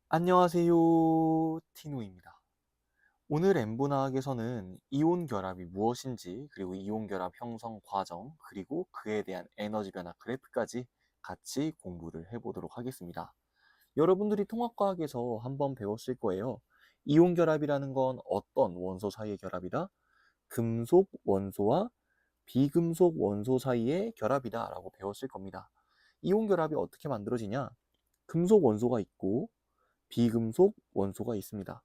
안녕하세요. 티노입니다. 오늘 N분화학에서는 이온 결합이 무엇인지, 그리고 이온 결합 형성 과정, 그리고 그에 대한 에너지 변화 그래프까지 같이 공부를 해보도록 하겠습니다. 여러분들이 통합과학에서 한번 배웠을 거예요. 이온 결합이라는 건 어떤 원소 사이의 결합이다? 금속 원소와 비금속 원소 사이의 결합이다 라고 배웠을 겁니다. 이온 결합이 어떻게 만들어지냐? 금속 원소가 있고 비금속 원소가 있습니다.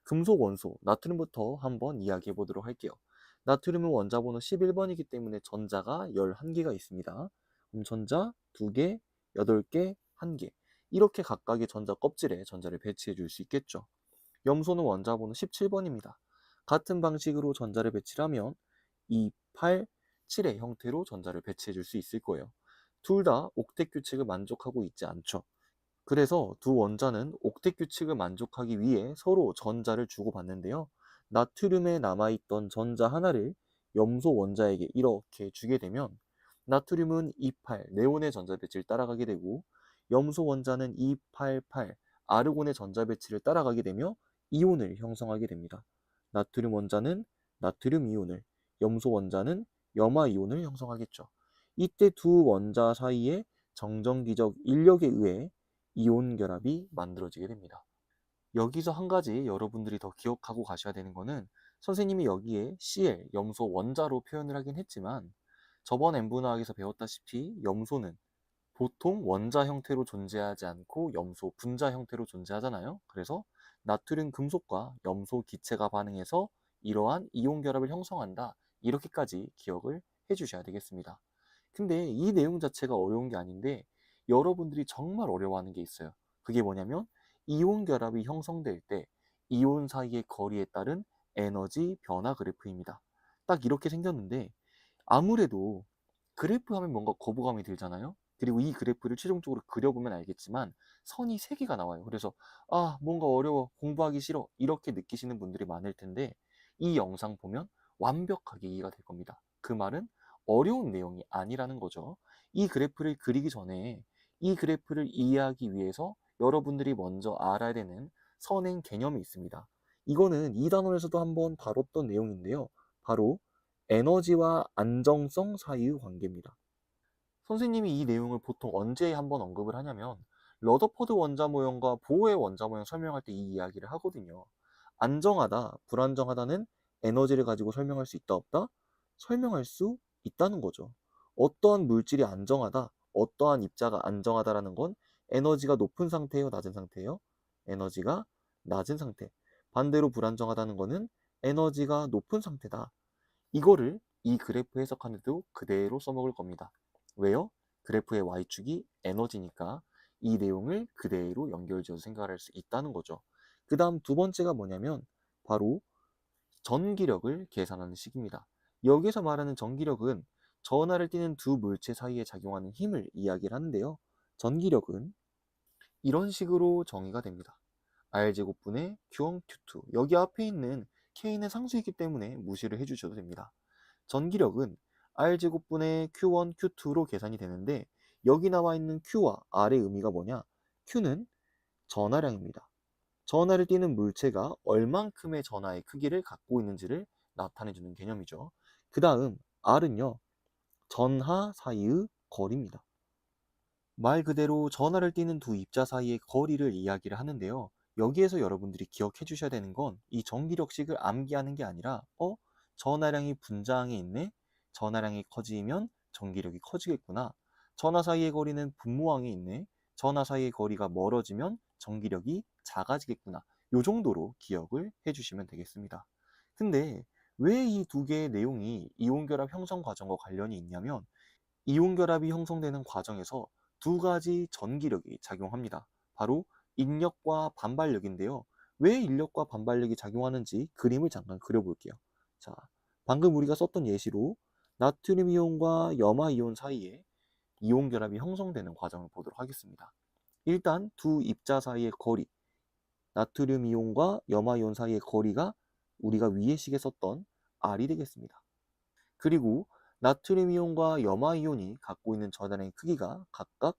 금속 원소, 나트륨부터 한번 이야기해 보도록 할게요. 나트륨은 원자번호 11번이기 때문에 전자가 11개가 있습니다. 그럼 전자 2개, 8개, 1개. 이렇게 각각의 전자 껍질에 전자를 배치해 줄 수 있겠죠. 염소는 원자번호 17번입니다. 같은 방식으로 전자를 배치하면 2, 8, 7의 형태로 전자를 배치해 줄 수 있을 거예요. 둘 다 옥텟 규칙을 만족하고 있지 않죠. 그래서 두 원자는 옥텟 규칙을 만족하기 위해 서로 전자를 주고받는데요. 나트륨에 남아있던 전자 하나를 염소 원자에게 이렇게 주게 되면 나트륨은 28, 네온의 전자 배치를 따라가게 되고 염소 원자는 288, 아르곤의 전자 배치를 따라가게 되며 이온을 형성하게 됩니다. 나트륨 원자는 나트륨 이온을, 염소 원자는 염화 이온을 형성하겠죠. 이때 두 원자 사이의 정전기적 인력에 의해 이온 결합이 만들어지게 됩니다. 여기서 한 가지 여러분들이 더 기억하고 가셔야 되는 거는 선생님이 여기에 Cl, 염소 원자로 표현을 하긴 했지만 저번 N분화학에서 배웠다시피 염소는 보통 원자 형태로 존재하지 않고 염소 분자 형태로 존재하잖아요. 그래서 나트륨 금속과 염소 기체가 반응해서 이러한 이온 결합을 형성한다. 이렇게까지 기억을 해주셔야 되겠습니다. 근데 이 내용 자체가 어려운 게 아닌데 여러분들이 정말 어려워하는 게 있어요. 그게 뭐냐면 이온 결합이 형성될 때 이온 사이의 거리에 따른 에너지 변화 그래프입니다. 딱 이렇게 생겼는데 아무래도 그래프 하면 뭔가 거부감이 들잖아요. 그리고 이 그래프를 최종적으로 그려보면 알겠지만 선이 3개가 나와요. 그래서 뭔가 어려워, 공부하기 싫어 이렇게 느끼시는 분들이 많을 텐데 이 영상 보면 완벽하게 이해가 될 겁니다. 그 말은 어려운 내용이 아니라는 거죠. 이 그래프를 그리기 전에 이 그래프를 이해하기 위해서 여러분들이 먼저 알아야 되는 선행 개념이 있습니다. 이거는 2단원에서도 한번 다뤘던 내용인데요. 바로 에너지와 안정성 사이의 관계입니다. 선생님이 이 내용을 보통 언제 한번 언급을 하냐면 러더퍼드 원자 모형과 보어의 원자 모형 설명할 때 이 이야기를 하거든요. 안정하다, 불안정하다는 에너지를 가지고 설명할 수 있다, 없다? 설명할 수 있다는 거죠. 어떠한 물질이 안정하다, 어떠한 입자가 안정하다라는 건 에너지가 높은 상태예요, 낮은 상태예요? 에너지가 낮은 상태. 반대로 불안정하다는 거는 에너지가 높은 상태다. 이거를 이 그래프 해석하는데도 그대로 써먹을 겁니다. 왜요? 그래프의 y축이 에너지니까 이 내용을 그대로 연결지어서 생각할 수 있다는 거죠. 그 다음 두 번째가 뭐냐면 바로 전기력을 계산하는 식입니다. 여기서 말하는 전기력은 전하를 띠는 두 물체 사이에 작용하는 힘을 이야기를 하는데요. 전기력은 이런 식으로 정의가 됩니다. R제곱분의 Q1, Q2. 여기 앞에 있는 K는 상수이기 때문에 무시를 해주셔도 됩니다. 전기력은 R제곱분의 Q1, Q2로 계산이 되는데 여기 나와 있는 Q와 R의 의미가 뭐냐? Q는 전하량입니다. 전하를 띠는 물체가 얼만큼의 전하의 크기를 갖고 있는지를 나타내주는 개념이죠. 그 다음 R은요. 전하 사이의 거리입니다. 말 그대로 전하를 띠는 두 입자 사이의 거리를 이야기를 하는데요. 여기에서 여러분들이 기억해 주셔야 되는 건 이 전기력식을 암기하는 게 아니라 전하량이 분자항에 있네? 전하량이 커지면 전기력이 커지겠구나. 전하 사이의 거리는 분모항에 있네? 전하 사이의 거리가 멀어지면 전기력이 작아지겠구나. 요 정도로 기억을 해 주시면 되겠습니다. 근데 왜 이 두 개의 내용이 이온결합 형성 과정과 관련이 있냐면 이온결합이 형성되는 과정에서 두 가지 전기력이 작용합니다. 바로 인력과 반발력인데요. 왜 인력과 반발력이 작용하는지 그림을 잠깐 그려볼게요. 자, 방금 우리가 썼던 예시로 나트륨 이온과 염화 이온 사이에 이온 결합이 형성되는 과정을 보도록 하겠습니다. 일단 두 입자 사이의 거리, 나트륨 이온과 염화 이온 사이의 거리가 우리가 위에 식에 썼던 R이 되겠습니다. 그리고 나트륨 이온과 염화 이온이 갖고 있는 전하량의 크기가 각각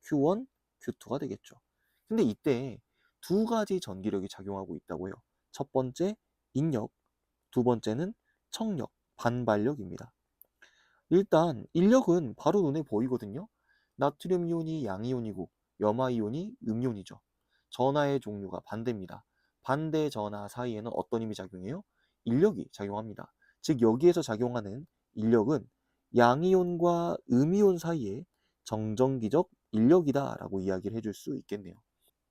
Q1, Q2가 되겠죠. 근데 이때 두 가지 전기력이 작용하고 있다고 해요. 첫 번째 인력, 두 번째는 청력, 반발력입니다. 일단 인력은 바로 눈에 보이거든요. 나트륨 이온이 양이온이고 염화 이온이 음이온이죠. 전하의 종류가 반대입니다. 반대 전하 사이에는 어떤 힘이 작용해요? 인력이 작용합니다. 즉 여기에서 작용하는 인력은 양이온과 음이온 사이에 정전기적 인력이다라고 이야기를 해줄 수 있겠네요.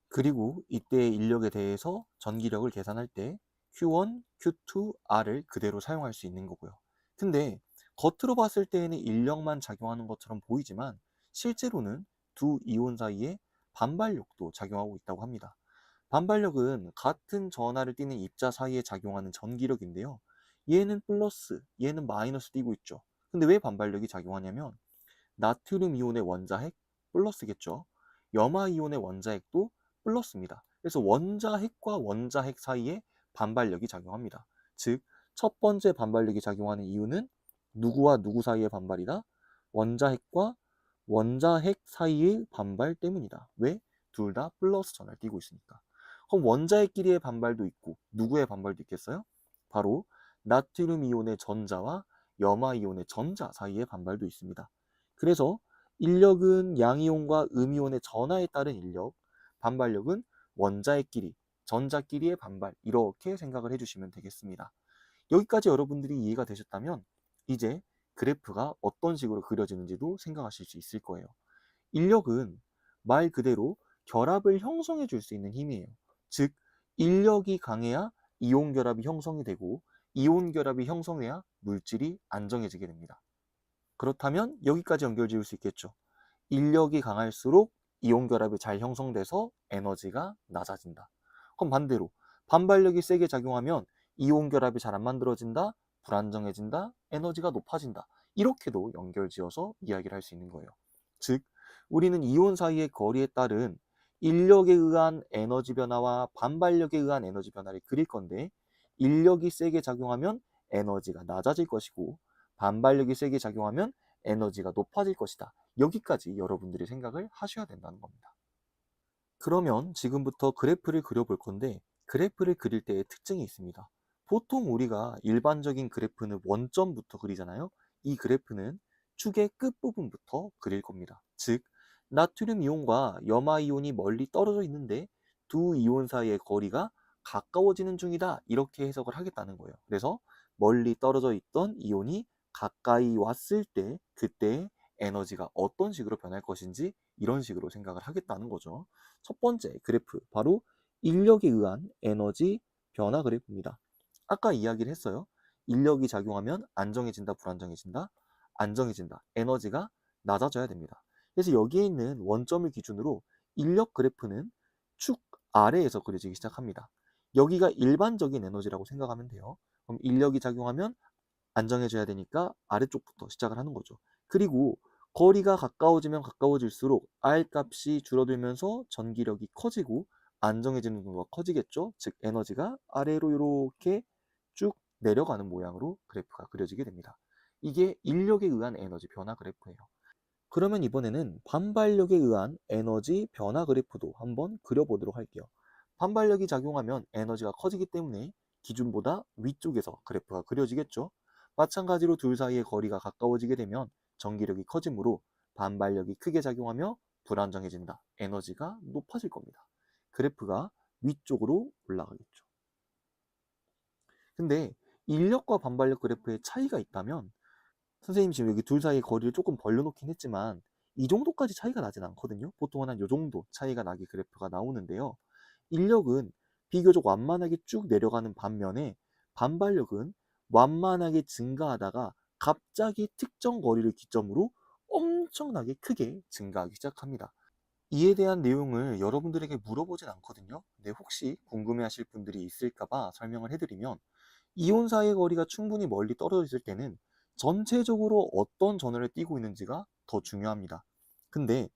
그리고 이때의 인력에 대해서 전기력을 계산할 때 Q1, Q2, R을 그대로 사용할 수 있는 거고요. 근데 겉으로 봤을 때에는 인력만 작용하는 것처럼 보이지만 실제로는 두 이온 사이에 반발력도 작용하고 있다고 합니다. 반발력은 같은 전하를 띠는 입자 사이에 작용하는 전기력인데요. 얘는 플러스, 얘는 마이너스 띄고 있죠. 근데 왜 반발력이 작용하냐면 나트륨 이온의 원자핵 플러스겠죠. 염화 이온의 원자핵도 플러스입니다. 그래서 원자핵과 원자핵 사이에 반발력이 작용합니다. 즉, 첫 번째 반발력이 작용하는 이유는 누구와 누구 사이의 반발이다? 원자핵과 원자핵 사이의 반발 때문이다. 왜? 둘 다 플러스 전하를 띠고 있으니까. 그럼 원자핵끼리의 반발도 있고 누구의 반발도 있겠어요? 바로 나트륨 이온의 전자와 염화 이온의 전자 사이의 반발도 있습니다. 그래서 인력은 양이온과 음이온의 전하에 따른 인력, 반발력은 원자핵끼리, 전자끼리의 반발, 이렇게 생각을 해주시면 되겠습니다. 여기까지 여러분들이 이해가 되셨다면 이제 그래프가 어떤 식으로 그려지는지도 생각하실 수 있을 거예요. 인력은 말 그대로 결합을 형성해 줄 수 있는 힘이에요. 즉, 인력이 강해야 이온 결합이 형성이 되고 이온 결합이 형성해야 물질이 안정해지게 됩니다. 그렇다면 여기까지 연결 지을 수 있겠죠. 인력이 강할수록 이온 결합이 잘 형성돼서 에너지가 낮아진다. 그럼 반대로 반발력이 세게 작용하면 이온 결합이 잘 안 만들어진다, 불안정해진다, 에너지가 높아진다. 이렇게도 연결지어서 이야기를 할 수 있는 거예요. 즉, 우리는 이온 사이의 거리에 따른 인력에 의한 에너지 변화와 반발력에 의한 에너지 변화를 그릴 건데, 인력이 세게 작용하면 에너지가 낮아질 것이고 반발력이 세게 작용하면 에너지가 높아질 것이다. 여기까지 여러분들이 생각을 하셔야 된다는 겁니다. 그러면 지금부터 그래프를 그려볼 건데, 그래프를 그릴 때의 특징이 있습니다. 보통 우리가 일반적인 그래프는 원점부터 그리잖아요. 이 그래프는 축의 끝부분부터 그릴 겁니다. 즉, 나트륨 이온과 염화 이온이 멀리 떨어져 있는데 두 이온 사이의 거리가 가까워지는 중이다. 이렇게 해석을 하겠다는 거예요. 그래서 멀리 떨어져 있던 이온이 가까이 왔을 때 그때 에너지가 어떤 식으로 변할 것인지 이런 식으로 생각을 하겠다는 거죠. 첫 번째 그래프, 바로 인력에 의한 에너지 변화 그래프입니다. 아까 이야기를 했어요. 인력이 작용하면 안정해진다, 불안정해진다? 안정해진다. 에너지가 낮아져야 됩니다. 그래서 여기에 있는 원점을 기준으로 인력 그래프는 축 아래에서 그려지기 시작합니다. 여기가 일반적인 에너지라고 생각하면 돼요. 그럼 인력이 작용하면 안정해져야 되니까 아래쪽부터 시작을 하는 거죠. 그리고 거리가 가까워지면 가까워질수록 R 값이 줄어들면서 전기력이 커지고 안정해지는 정도가 커지겠죠. 즉 에너지가 아래로 이렇게 쭉 내려가는 모양으로 그래프가 그려지게 됩니다. 이게 인력에 의한 에너지 변화 그래프예요. 그러면 이번에는 반발력에 의한 에너지 변화 그래프도 한번 그려보도록 할게요. 반발력이 작용하면 에너지가 커지기 때문에 기준보다 위쪽에서 그래프가 그려지겠죠. 마찬가지로 둘 사이의 거리가 가까워지게 되면 전기력이 커지므로 반발력이 크게 작용하며 불안정해진다. 에너지가 높아질 겁니다. 그래프가 위쪽으로 올라가겠죠. 근데 인력과 반발력 그래프에 차이가 있다면 선생님 지금 여기 둘 사이의 거리를 조금 벌려놓긴 했지만 이 정도까지 차이가 나진 않거든요. 보통은 한 이 정도 차이가 나게 그래프가 나오는데요. 인력은 비교적 완만하게 쭉 내려가는 반면에 반발력은 완만하게 증가하다가 갑자기 특정 거리를 기점으로 엄청나게 크게 증가하기 시작합니다. 이에 대한 내용을 여러분들에게 물어보진 않거든요. 근데 혹시 궁금해하실 분들이 있을까봐 설명을 해드리면, 이온 사이의 거리가 충분히 멀리 떨어져 있을 때는 전체적으로 어떤 전원을 띠고 있는지가 더 중요합니다. 근데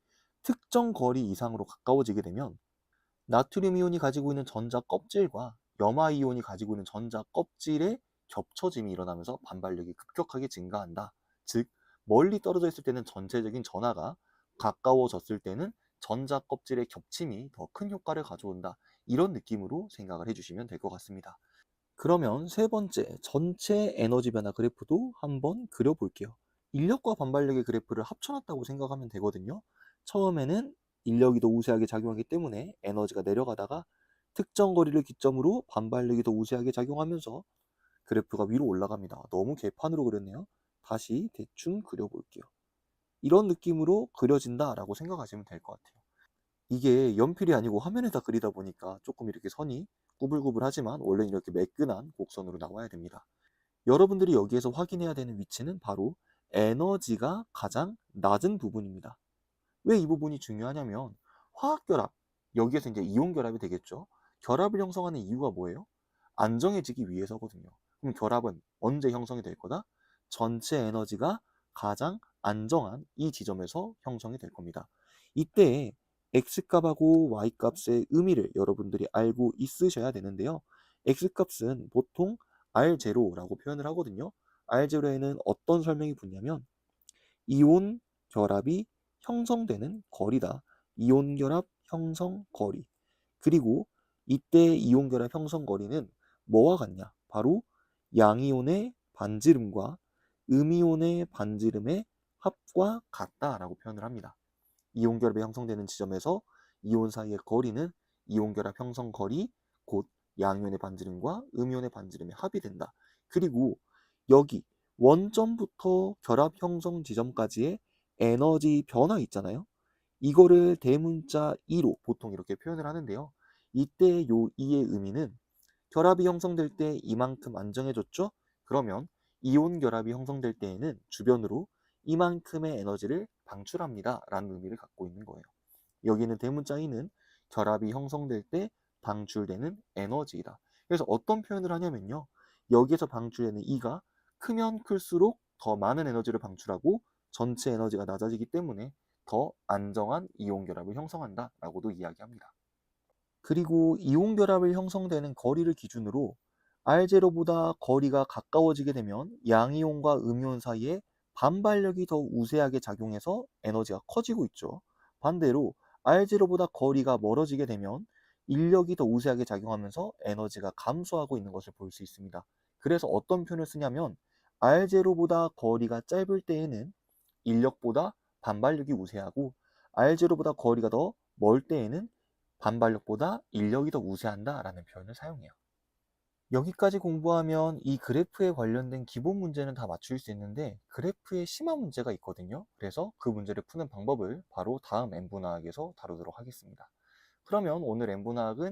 특정 거리 이상으로 가까워지게 되면 나트륨 이온이 가지고 있는 전자 껍질과 염화 이온이 가지고 있는 전자 껍질의 겹쳐짐이 일어나면서 반발력이 급격하게 증가한다. 즉, 멀리 떨어져 있을 때는 전체적인 전하가, 가까워졌을 때는 전자 껍질의 겹침이 더 큰 효과를 가져온다. 이런 느낌으로 생각을 해주시면 될 것 같습니다. 그러면 세 번째, 전체 에너지 변화 그래프도 한번 그려볼게요. 인력과 반발력의 그래프를 합쳐놨다고 생각하면 되거든요. 처음에는 인력이 더 우세하게 작용하기 때문에 에너지가 내려가다가 특정 거리를 기점으로 반발력이 더 우세하게 작용하면서 그래프가 위로 올라갑니다. 너무 개판으로 그렸네요. 다시 대충 그려볼게요. 이런 느낌으로 그려진다라고 생각하시면 될 것 같아요. 이게 연필이 아니고 화면에다 그리다 보니까 조금 이렇게 선이 구불구불하지만 원래는 이렇게 매끈한 곡선으로 나와야 됩니다. 여러분들이 여기에서 확인해야 되는 위치는 바로 에너지가 가장 낮은 부분입니다. 왜 이 부분이 중요하냐면 화학결합, 여기에서 이제 이온결합이 되겠죠. 결합을 형성하는 이유가 뭐예요? 안정해지기 위해서거든요. 그럼 결합은 언제 형성이 될 거다? 전체 에너지가 가장 안정한 이 지점에서 형성이 될 겁니다. 이때 X값하고 Y값의 의미를 여러분들이 알고 있으셔야 되는데요. X값은 보통 R0라고 표현을 하거든요. R0에는 어떤 설명이 붙냐면 이온 결합이 형성되는 거리다. 이온 결합 형성 거리. 그리고 이때 이온 결합 형성 거리는 뭐와 같냐? 바로 양이온의 반지름과 음이온의 반지름의 합과 같다라고 표현을 합니다. 이온 결합이 형성되는 지점에서 이온 사이의 거리는 이온 결합 형성 거리 곧 양이온의 반지름과 음이온의 반지름의 합이 된다. 그리고 여기 원점부터 결합 형성 지점까지의 에너지 변화 있잖아요. 이거를 대문자 2로 보통 이렇게 표현을 하는데요. 이때 요 2의 의미는 결합이 형성될 때 이만큼 안정해졌죠? 그러면 이온 결합이 형성될 때에는 주변으로 이만큼의 에너지를 방출합니다. 라는 의미를 갖고 있는 거예요. 여기는 대문자 2는 결합이 형성될 때 방출되는 에너지이다. 그래서 어떤 표현을 하냐면요. 여기에서 방출되는 E가 크면 클수록 더 많은 에너지를 방출하고 전체 에너지가 낮아지기 때문에 더 안정한 이온 결합을 형성한다 라고도 이야기합니다. 그리고 이온 결합을 형성되는 거리를 기준으로 R0보다 거리가 가까워지게 되면 양이온과 음이온 사이에 반발력이 더 우세하게 작용해서 에너지가 커지고 있죠. 반대로 R0보다 거리가 멀어지게 되면 인력이 더 우세하게 작용하면서 에너지가 감소하고 있는 것을 볼 수 있습니다. 그래서 어떤 표현을 쓰냐면 R0보다 거리가 짧을 때에는 인력보다 반발력이 우세하고 R0보다 거리가 더 멀 때에는 반발력보다 인력이 더 우세한다 라는 표현을 사용해요. 여기까지 공부하면 이 그래프에 관련된 기본 문제는 다 맞출 수 있는데 그래프에 심화 문제가 있거든요. 그래서 그 문제를 푸는 방법을 바로 다음 N분화학에서 다루도록 하겠습니다. 그러면 오늘 N분화학은